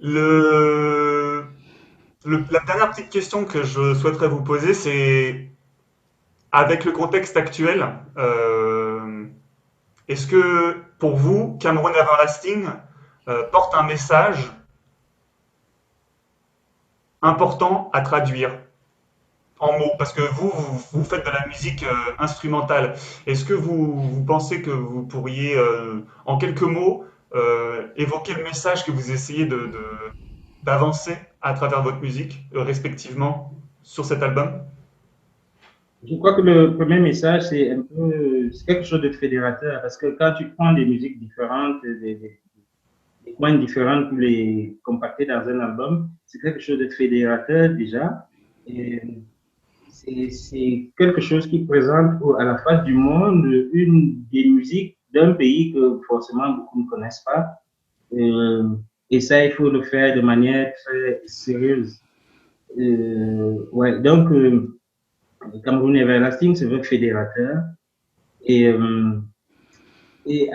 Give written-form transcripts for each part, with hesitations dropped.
Le, la dernière petite question que je souhaiterais vous poser, c'est avec le contexte actuel, est-ce que pour vous, Cameroun Everlasting porte un message important à traduire en mots? Parce que vous faites de la musique instrumentale. Est-ce que vous pensez que vous pourriez, en quelques mots, évoquer le message que vous essayez d'avancer à travers votre musique, respectivement, sur cet album? Je crois que le premier message, c'est un peu, c'est quelque chose de fédérateur, parce que quand tu prends des musiques différentes, des coins différents, pour les compacter dans un album, c'est quelque chose de fédérateur déjà. Et c'est quelque chose qui présente à la face du monde une des musiques d'un pays que forcément beaucoup ne connaissent pas. Euh, et ça, il faut le faire de manière très sérieuse. Ouais, donc, Cameroun Everlasting se veut fédérateur. Et, euh, et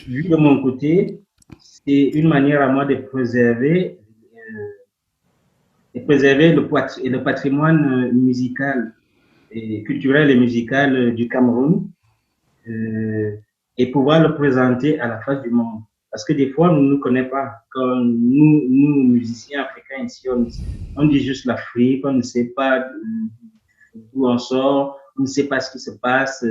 vu de mon côté, c'est une manière à moi de préserver le patrimoine musical et culturel et musical du Cameroun euh, et pouvoir le présenter à la face du monde. Parce que des fois, on ne nous connaît pas. Quand nous musiciens africains ici, on dit juste l'Afrique, on ne sait pas d'où on sort, on ne sait pas ce qui se passe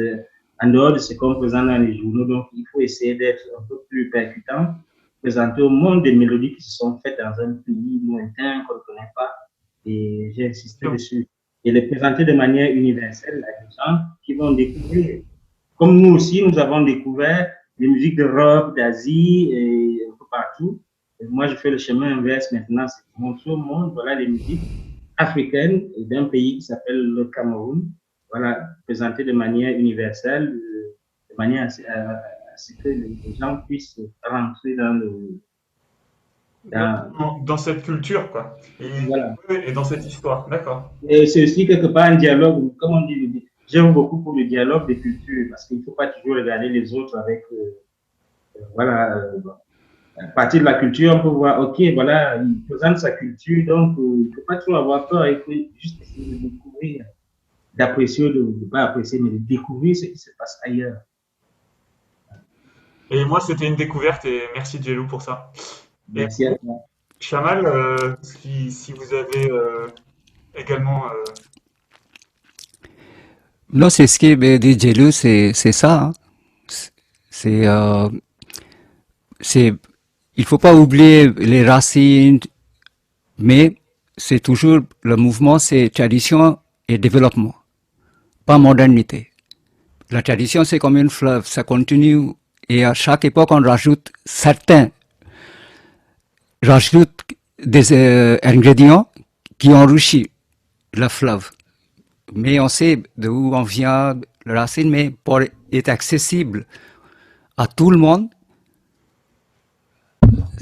en dehors de ce qu'on présente dans les journaux. Donc, il faut essayer d'être un peu plus percutant, présenter au monde des mélodies qui se sont faites dans un pays lointain qu'on ne connaît pas. Et j'ai insisté dessus. Et les présenter de manière universelle à des gens qui vont découvrir. Comme nous aussi, nous avons découvert les musiques d'Europe, d'Asie et un peu partout. Et moi, je fais le chemin inverse maintenant, c'est de montrer au monde, voilà, les musiques africaine d'un pays qui s'appelle le Cameroun, voilà, présentée de manière universelle, de manière à ce que les gens puissent rentrer dans le, dans, Dans cette culture, quoi. voilà. Et dans cette histoire. D'accord. Et c'est aussi quelque part un dialogue, comme on dit, j'aime beaucoup pour le dialogue des cultures, parce qu'il ne faut pas toujours regarder les autres avec, voilà, à partir de la culture, on peut voir, ok, voilà, il présente sa culture, donc il ne faut pas trop avoir peur, il faut juste essayer de découvrir, d'apprécier, de pas apprécier, mais de découvrir ce qui se passe ailleurs. Et moi, c'était une découverte et merci Jelou pour ça. Et Merci à toi. Chamal, si vous avez également... Non, c'est ce qui est dit Jelou, c'est ça. Hein. C'est, c'est, il faut pas oublier les racines, mais c'est toujours le mouvement, c'est tradition et développement, pas modernité. La tradition, c'est comme une fleuve, ça continue et à chaque époque, on rajoute des ingrédients qui enrichissent le fleuve. Mais on sait d'où on vient, la racine, mais pour être accessible à tout le monde,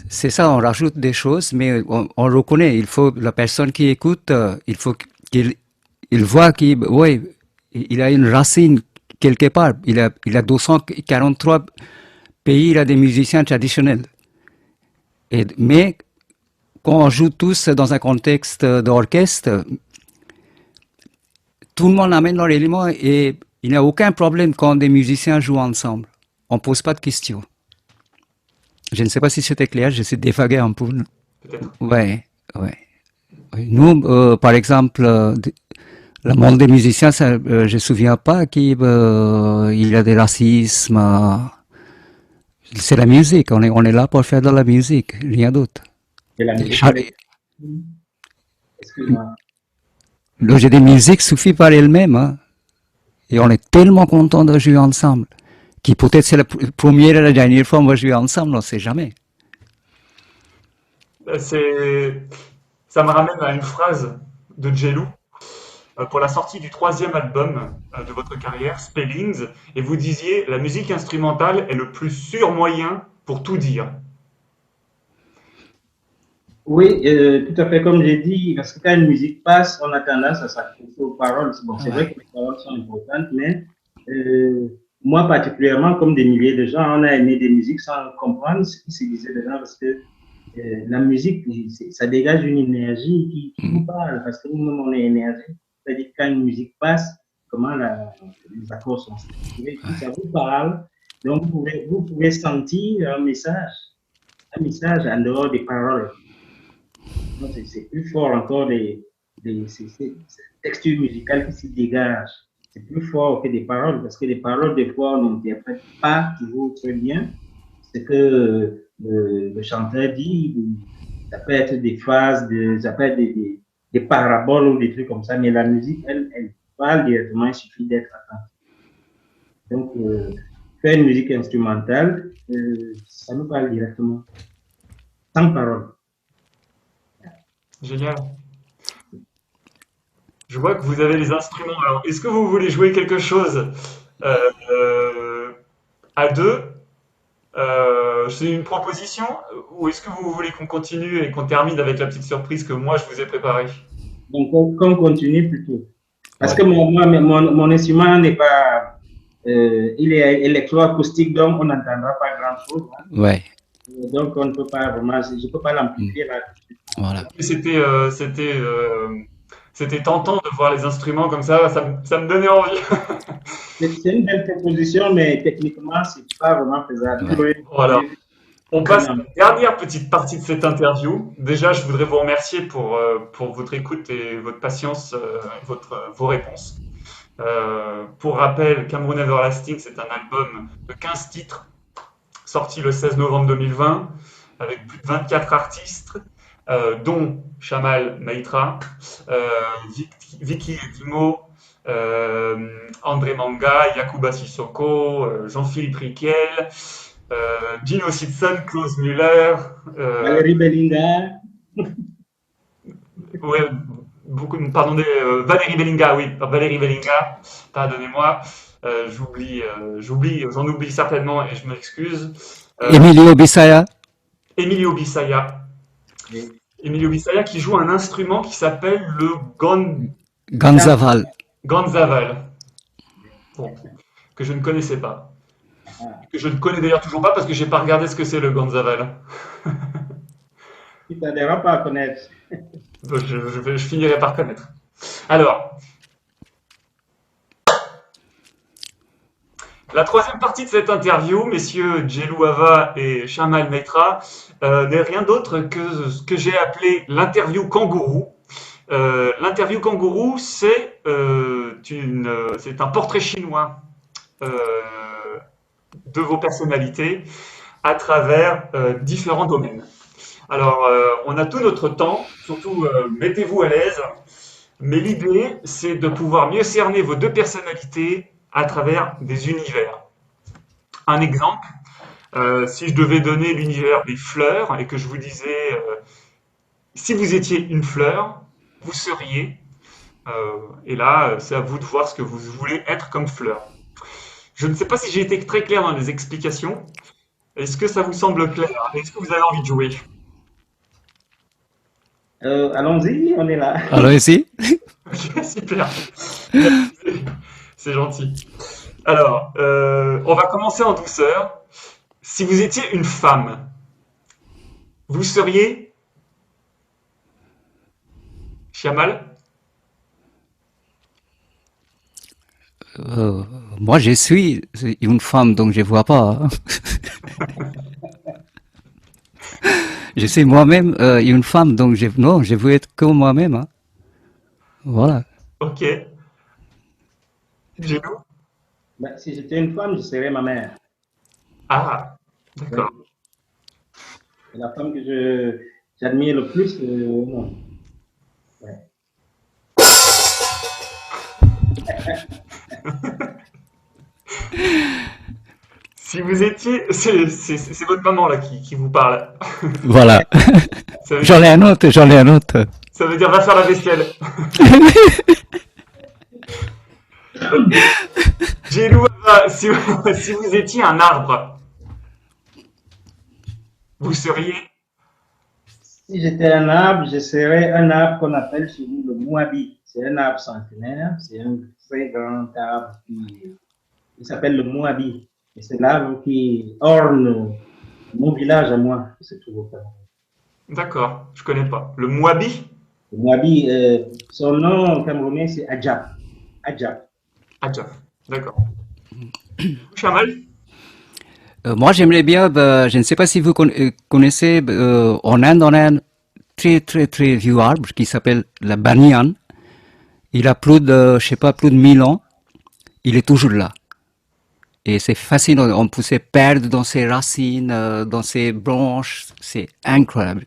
c'est ça, on rajoute des choses, mais on reconnaît, il faut, la personne qui écoute, il faut qu'il il voit qu'il ouais, il a une racine quelque part. Il a 243 pays, il a des musiciens traditionnels. Et, mais quand on joue tous dans un contexte d'orchestre, tout le monde amène leur élément et il n'y a aucun problème quand des musiciens jouent ensemble. On ne pose pas de questions. Je ne sais pas si c'était clair, j'essaie de dévaguer un peu. peut-être. Ouais, ouais. Nous, par exemple, le monde des musiciens, ça, je ne me souviens pas qu'il y a des racismes. C'est la musique, on est là pour faire de la musique, rien d'autre. Et la Et musique est... Excuse-moi. le jeu des musiques suffit par elle-même. Hein. Et on est tellement content de jouer ensemble. Qui peut-être c'est la première et la dernière fois qu'on va jouer ensemble, on ne sait jamais. C'est, ça me ramène à une phrase de Jelou pour la sortie du troisième album de votre carrière, Spellings, et vous disiez la musique instrumentale est le plus sûr moyen pour tout dire. Oui, tout à fait comme j'ai dit, parce que quand une musique passe, on a tendance à s'accrocher aux paroles. Bon, c'est vrai Ouais. que les paroles sont importantes, mais euh, moi particulièrement, comme des milliers de gens, on a aimé des musiques sans comprendre ce qui se disait dedans, parce que la musique, ça dégage une énergie qui nous parle, parce que nous-mêmes, on est énergie. C'est-à-dire que quand une musique passe, comment les accords sont structurés, tout ça vous parle. Donc, vous pouvez sentir un message en dehors des paroles. C'est plus fort encore ces textures musicales qui se dégagent. C'est plus fort que des paroles, parce que les paroles, des fois, on n'interprète pas toujours très bien ce que le chanteur dit. Ça peut être des phrases, ça peut être des paraboles ou des trucs comme ça, mais la musique, elle parle directement, il suffit d'être attentif. Donc, faire une musique instrumentale, ça nous parle directement, sans parole. Génial. Je vois que vous avez les instruments. Alors, est-ce que vous voulez jouer quelque chose à deux? C'est une proposition ou est-ce que vous voulez qu'on continue et qu'on termine avec la petite surprise que moi je vous ai préparée? Donc, on continue plutôt. Parce Ouais. que mon instrument n'est pas. Il est électroacoustique, donc on n'entendra pas grand-chose. Hein. Ouais, Donc, on ne peut pas vraiment. Je ne peux pas l'amplifier là. voilà. C'était tentant de voir les instruments comme ça me donnait envie. C'est une belle proposition, mais techniquement, ce n'est pas vraiment faisable. Ouais. Voilà. On passe à la dernière petite partie de cette interview. Déjà, je voudrais vous remercier pour votre écoute et votre patience, vos réponses. Pour rappel, Cameroun Everlasting, c'est un album de 15 titres, sorti le 16 novembre 2020, avec plus de 24 artistes, dont Shamal Maitra, euh, Vicky Edimo, André Manga, Yakuba Sissoko, Jean-Philippe Riquel, Gino Simpson, Klaus Müller, Valérie Bellinga. ouais, Valérie Bellinga, oui, Valérie Bellinga, pardonnez-moi, j'en oublie certainement et je m'excuse. Emilio Bisaya, Emilio Bisaya. Oui. Emilio Bisaya qui joue un instrument qui s'appelle le Ganzaval. ganzaval, bon, que je ne connaissais pas. Que je ne connais d'ailleurs toujours pas parce que j'ai pas regardé ce que c'est le ganzaval. Tu ne t'adhéreras pas à connaître. Donc, je finirai par connaître. Alors, la troisième partie de cette interview, messieurs Djelou Hava et Shamal Meitra, n'est rien d'autre que ce que j'ai appelé l'interview kangourou. L'interview kangourou, c'est un portrait chinois euh, de vos personnalités à travers différents domaines. Alors, on a tout notre temps, surtout mettez-vous à l'aise, mais l'idée, c'est de pouvoir mieux cerner vos deux personnalités à travers des univers. Un exemple, si je devais donner l'univers des fleurs et que je vous disais, si vous étiez une fleur, vous seriez, et là, c'est à vous de voir ce que vous voulez être comme fleur. Je ne sais pas si j'ai été très clair dans les explications. Est-ce que ça vous semble clair? Est-ce que vous avez envie de jouer? Allons-y, on est là. Alors ici, Ok, super. C'est gentil. Alors, on va commencer en douceur. Si vous étiez une femme, vous seriez Chiamal? euh, moi je suis une femme, donc je vois pas. Hein. Je suis moi-même une femme, donc non, je veux être comme moi-même. Hein. Voilà. Ok. Gino? Ben, si j'étais une femme, je serais ma mère. Ah, Oui. d'accord. C'est la femme que j'admire le plus au monde. Ouais. Si vous étiez... C'est votre maman là qui vous parle. Voilà. Ça veut J'en dire, ai un autre, j'en ai un autre. ça veut dire va faire la vaisselle. Gino, si vous étiez un arbre, vous seriez... Si j'étais un arbre, je serais un arbre qu'on appelle chez nous le Moabi. C'est un arbre centenaire, c'est un très grand arbre il s'appelle le Moabi. Et c'est l'arbre qui orne mon village à moi, qui se trouve au Cameroun. D'accord, je connais pas. Le Moabi? Nabi, son nom camerounais, c'est Adjab. Adjab. Adjaf. D'accord. Chamal? Moi, j'aimerais bien, je ne sais pas si vous connaissez, en Inde, on a un très très très vieux arbre qui s'appelle la banyan. Il a plus de, je sais pas, plus de 1000 ans. Il est toujours là. Et c'est fascinant. On peut se perdre dans ses racines, dans ses branches. C'est incroyable.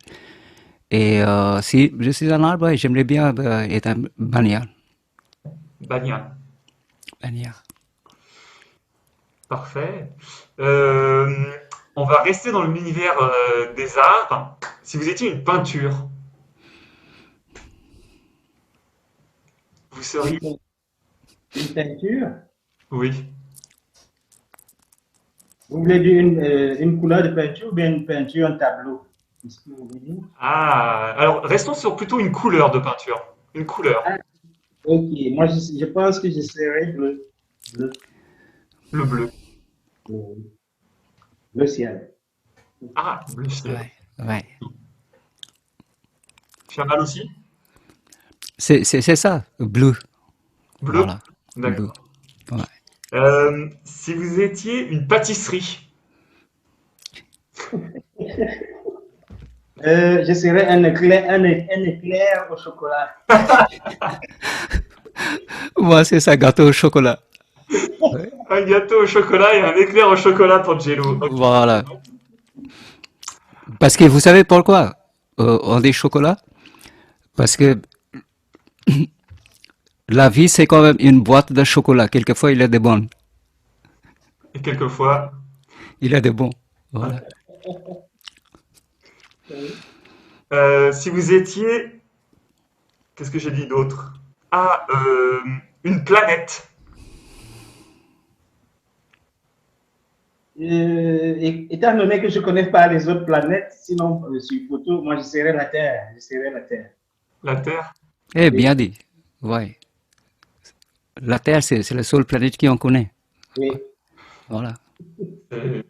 Et si je suis un arbre, ouais, j'aimerais bien être un banyan. Banyan. Banyan. Parfait. Euh, on va rester dans l'univers des arts. Si vous étiez une peinture, vous seriez... Une, une peinture. Oui. Vous voulez dire une couleur de peinture ou bien une peinture, un tableau? Qu'est-ce que vous voulez dire? Ah, alors restons sur plutôt une couleur de peinture. Une couleur. Ah, ok. Moi, je pense que je serais bleu. Bleu. Le bleu. Le, le ciel. Ah, bleu ciel. Ouais, ouais. Chamal aussi? C'est ça, bleu. Bleu? Voilà, bleu. D'accord. Ouais. Si vous étiez une pâtisserie, Je serais un éclair au chocolat. Moi, c'est ça, gâteau au chocolat. Ouais. un gâteau au chocolat et un éclair au chocolat pour Jello. Ok. Voilà. Parce que vous savez pourquoi on dit chocolat? Parce que la vie, c'est quand même une boîte de chocolat. Quelquefois, il y a des bons. Et quelquefois, Il y a des bons. Voilà. si vous étiez, qu'est-ce que j'ai dit d'autre? Ah, une planète. Étant donné que je ne connais pas les autres planètes, sinon sur photo, moi je serais la Terre. Je serais la Terre. La Terre. Eh, Oui, bien dit. Ouais. La Terre, c'est la seule planète qu'on connaît. oui. Voilà. C'est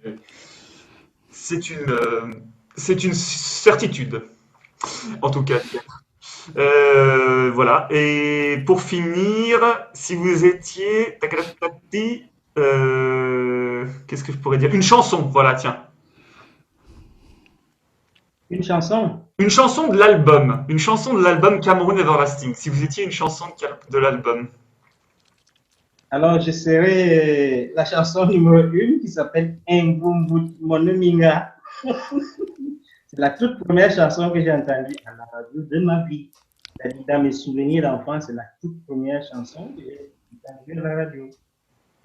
c'est une, c'est une certitude, en tout cas. Voilà. Et pour finir, si vous étiez, qu'est-ce que je pourrais dire? Une chanson. Voilà, tiens. Une chanson. Une chanson de l'album. Une chanson de l'album Cameroun Everlasting. Si vous étiez une chanson de l'album. Alors je serais la chanson numéro 1 qui s'appelle Mbumbu Monuminga. C'est la toute première chanson que j'ai entendue à la radio de ma vie. C'est-à-dire dans mes souvenirs d'enfance, c'est la toute première chanson que j'ai entendue à la radio.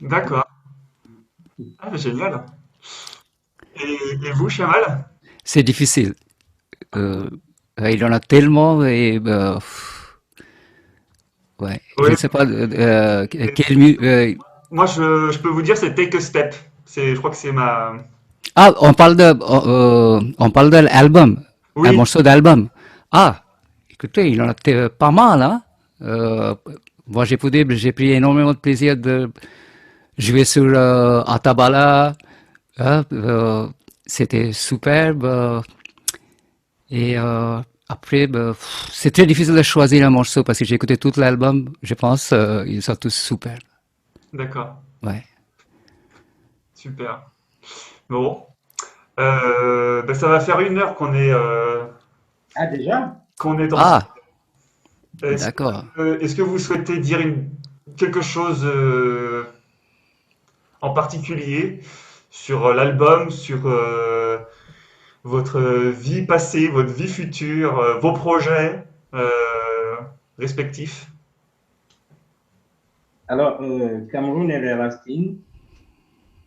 D'accord. Ah, génial. Et vous, Chamal? C'est difficile. Euh, il y en a tellement et ouais. Je Oui. ne sais pas Et moi, je peux vous dire, c'est Take a Step. Je crois que c'est ma. Ah, on parle de l'album, un Oui, morceau d'album. Ah, écoutez, il y en a pas mal, hein. Euh, moi, j'ai pris énormément de plaisir de jouer sur Atabala. Hein, c'était superbe. Et après, c'est très difficile de choisir un morceau parce que j'ai écouté tout l'album. Je pense ils sont tous superbes. d'accord. Ouais. Super. Bon. Ben, ça va faire 1 heure Ah, déjà? qu'on est ensemble. Ah, d'accord. Est-ce que vous souhaitez dire quelque chose en particulier sur l'album, sur votre vie passée, votre vie future, vos projets respectifs? Alors, Cameroun Everlasting,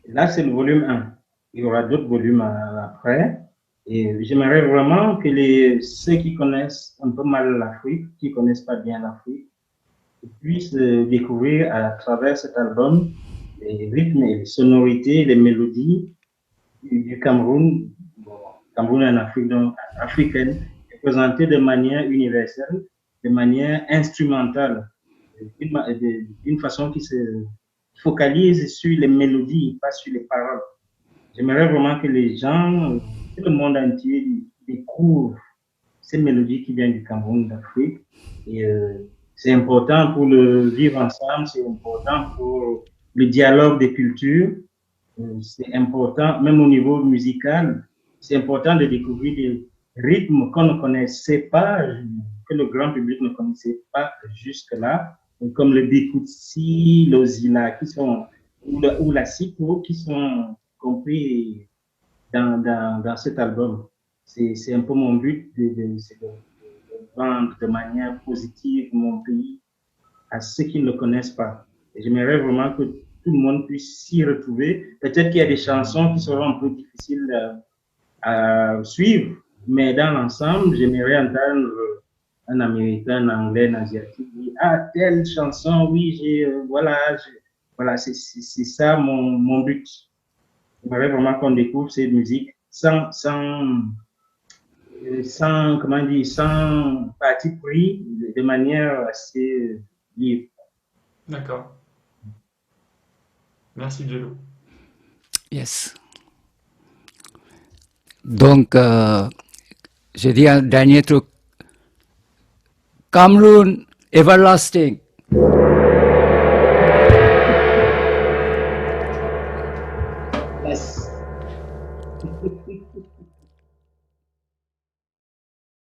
là, c'est le volume 1. Il y aura d'autres volumes après. Et j'aimerais vraiment que ceux qui connaissent un peu mal l'Afrique, qui connaissent pas bien l'Afrique, puissent découvrir à travers cet album les rythmes et les sonorités, les mélodies du Cameroun, bon, Cameroun en Afrique, donc africaine, présentées de manière universelle, de manière instrumentale, d'une façon qui se focalise sur les mélodies, pas sur les paroles. J'aimerais vraiment que les gens, que le monde entier découvrent cette mélodie qui vient du Cameroun, d'Afrique. Et c'est important pour le vivre ensemble, c'est important pour le dialogue des cultures. C'est important, même au niveau musical, c'est important de découvrir des rythmes qu'on ne connaissait pas, que le grand public ne connaissait pas jusque-là, comme le Bikutsi, l'Ozila, ou la Siko, qui sont compris dans cet album. C'est un peu mon but de vendre de manière positive mon pays à ceux qui ne le connaissent pas. J'aimerais vraiment que tout le monde puisse s'y retrouver. Peut-être qu'il y a des chansons qui seront un peu difficiles à suivre, mais dans l'ensemble, j'aimerais entendre un Américain, un Anglais, un Asiatique dire ah, telle chanson, oui, voilà, c'est ça mon but. J'aimerais vraiment qu'on découvre cette musique comment dire, sans parti pris, de manière assez libre. D'accord. Merci, Jello. Yes. Donc, j'ai dit un dernier truc. Cameroon, everlasting.